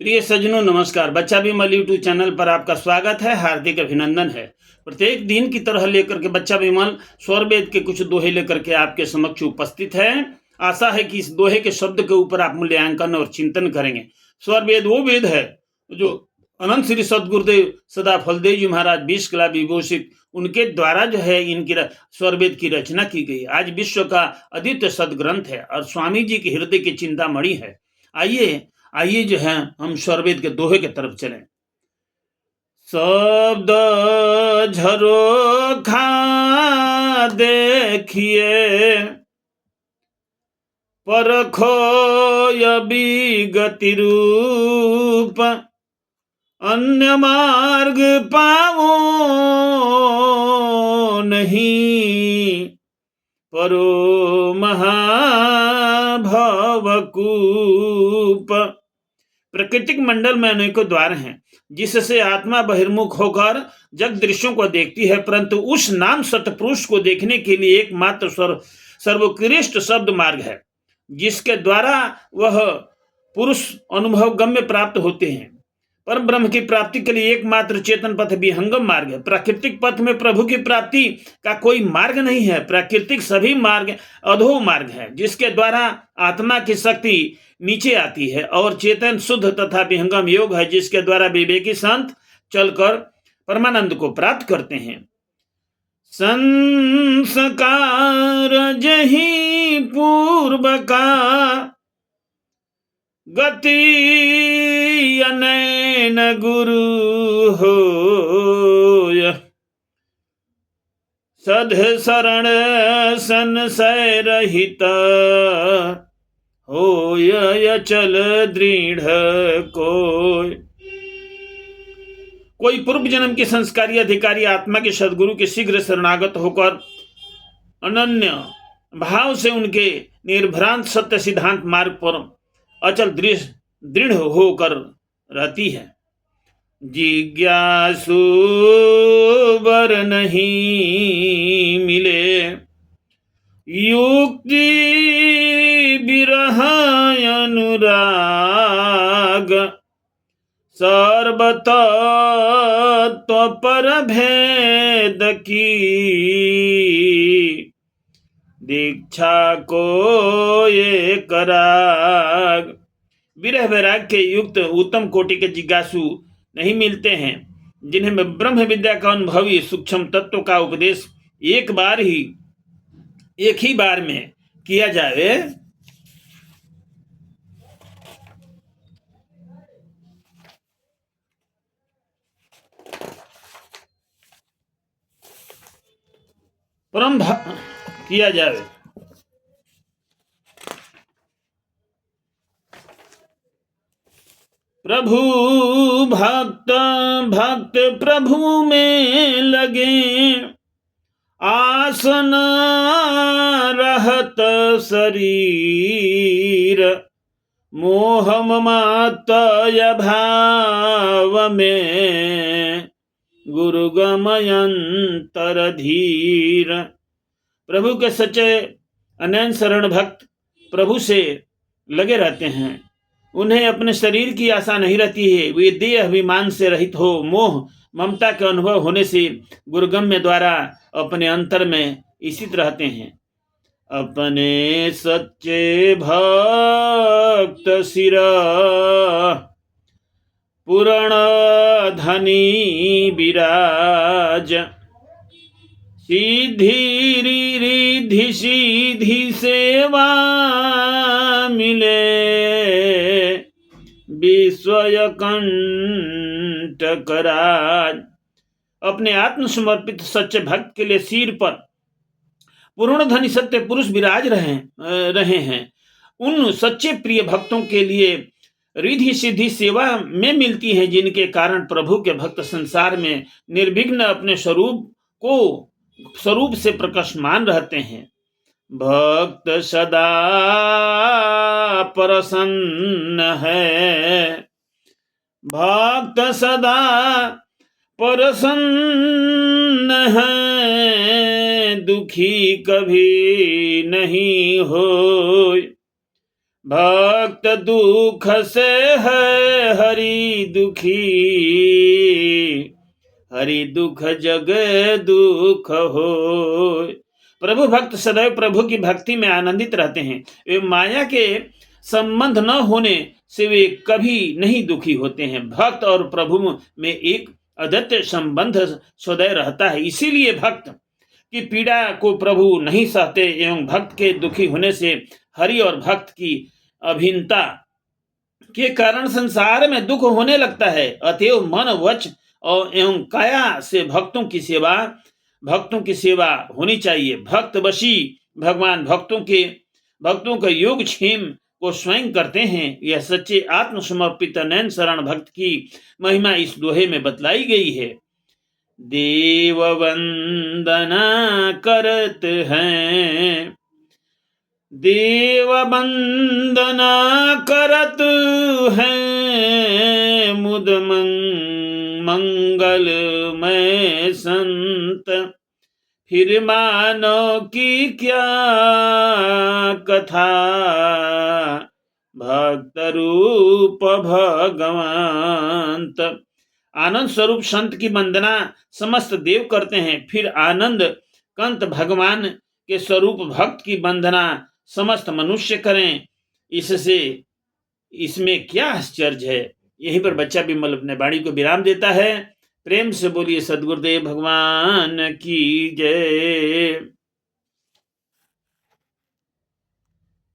प्रिय सज्जनों नमस्कार। बच्चा विमल यूट्यूब चैनल पर आपका स्वागत है, हार्दिक अभिनंदन है। प्रत्येक दिन की तरह लेकर के बच्चा विमल स्वरवेद के कुछ दोहे लेकर के आपके समक्ष उपस्थित है। आशा है कि इस दोहे के शब्द के ऊपर आप मूल्यांकन और चिंतन करेंगे। स्वरवेद वो वेद है जो अनंत श्री सदगुरुदेव सदा फलदेव जी महाराज 20 कला विभूषित उनके द्वारा जो है इनकी स्वरवेद की रचना की गई। आज विश्व का अद्वितीय सदग्रंथ है और स्वामी जी के हृदय की चिंतामणि है। आइए जो है हम स्वरवेद के दोहे की तरफ चलें। शब्द झरोखा देखिए परखो विगति रूप, अन्य मार्ग पाओ नहीं, परो महाभवकूप। प्राकृतिक मंडल में अनेकों द्वार हैं जिससे आत्मा बहिर्मुख होकर जग दृश्यों को देखती है, परंतु उस नाम सतपुरुष को देखने के लिए एकमात्र सर्वोत्कृष्ट शब्द मार्ग है जिसके द्वारा वह पुरुष अनुभव गम्य प्राप्त होते हैं। परम ब्रह्म की प्राप्ति के लिए एकमात्र चेतन पथ विहंगम मार्ग है। प्राकृतिक पथ में प्रभु की प्राप्ति का कोई मार्ग नहीं है। प्राकृतिक सभी मार्ग अधो मार्ग है जिसके द्वारा आत्मा की शक्ति नीचे आती है, और चेतन शुद्ध तथा विहंगम योग है जिसके द्वारा विवेकी संत चलकर परमानंद को प्राप्त करते हैं। संस्कार जही पूर्व का गति अनैन गुरु हो, सध शरण संशय रहित हो, चल दृढ़ कोई पूर्व जन्म के संस्कारी अधिकारी आत्मा के सदगुरु के शीघ्र शरणागत होकर अनन्य भाव से उनके निर्भ्रांत सत्य सिद्धांत मार्ग पर अचल दृढ़ होकर रहती है। जिज्ञासु वर नहीं मिले, युक्ति विरह अनुराग, सर्वतत्व पर भेद की, दीक्षा को ये कराग। विरह वैराग के युक्त उत्तम कोटि के जिज्ञासु नहीं मिलते हैं जिन्हें ब्रह्म विद्या का अनुभवी सूक्ष्म तत्व का उपदेश एक ही बार में किया जाए। किया जाए। प्रभु भक्त प्रभु में लगे, आसन रहत शरीर, मोह ममत्य भाव में, गुरु गमयंतर धीर। प्रभु के सच्चे अनैन शरण भक्त प्रभु से लगे रहते हैं। उन्हें अपने शरीर की आशा नहीं रहती है। वे देह अभिमान से रहित हो मोह ममता के अनुभव होने से गुरुगम्य द्वारा अपने अंतर में ईशित रहते हैं। अपने सच्चे भक्त सिर पूर्ण धनी विराज, सिद्धि रिद्धि सीधी सेवा मिले, विस्मय कंटक राज। अपने आत्मसमर्पित सच्चे भक्त के लिए सिर पर पूर्ण धनी सत्य पुरुष विराज रहे हैं। उन सच्चे प्रिय भक्तों के लिए रिद्धि सिद्धि सेवा में मिलती है, जिनके कारण प्रभु के भक्त संसार में निर्विघ्न अपने स्वरूप से प्रकाशमान रहते हैं। भक्त सदा प्रसन्न है, भक्त सदा प्रसन्न है, दुखी कभी नहीं होय। भक्त दुख से है हरि दुखी, हरि दुख जग दुख हो। प्रभु भक्त सदैव प्रभु की भक्ति में आनंदित रहते हैं। वे माया के संबंध न होने से वे कभी नहीं दुखी होते हैं। भक्त और प्रभु में एक अद्वितीय संबंध सदैव रहता है। इसीलिए भक्त की पीड़ा को प्रभु नहीं सहते एवं भक्त के दुखी होने से हरि और भक्त की अभिन्नता के कारण संसार में दुख होने लगता है। अतएव मन वच और एवं काया से भक्तों की सेवा होनी चाहिए। भक्त वशी भगवान भक्तों का योग क्षेम को स्वयं करते हैं। यह सच्चे आत्मसमर्पित नैन शरण भक्त की महिमा इस दोहे में बतलाई गई है। देव वंदना करत हैं, देव वंदना करत हैं, मुद मंगल में संत, फिर मानो की क्या कथा, भक्त रूप भगवंत। आनंद स्वरूप संत की वंदना समस्त देव करते हैं, फिर आनंद कंत भगवान के स्वरूप भक्त की वंदना समस्त मनुष्य करें। इसमें क्या आश्चर्य है। यहीं पर बच्चा बिमल अपने वाणी को विराम देता है। प्रेम से बोलिए सद्गुरुदेव भगवान की जय।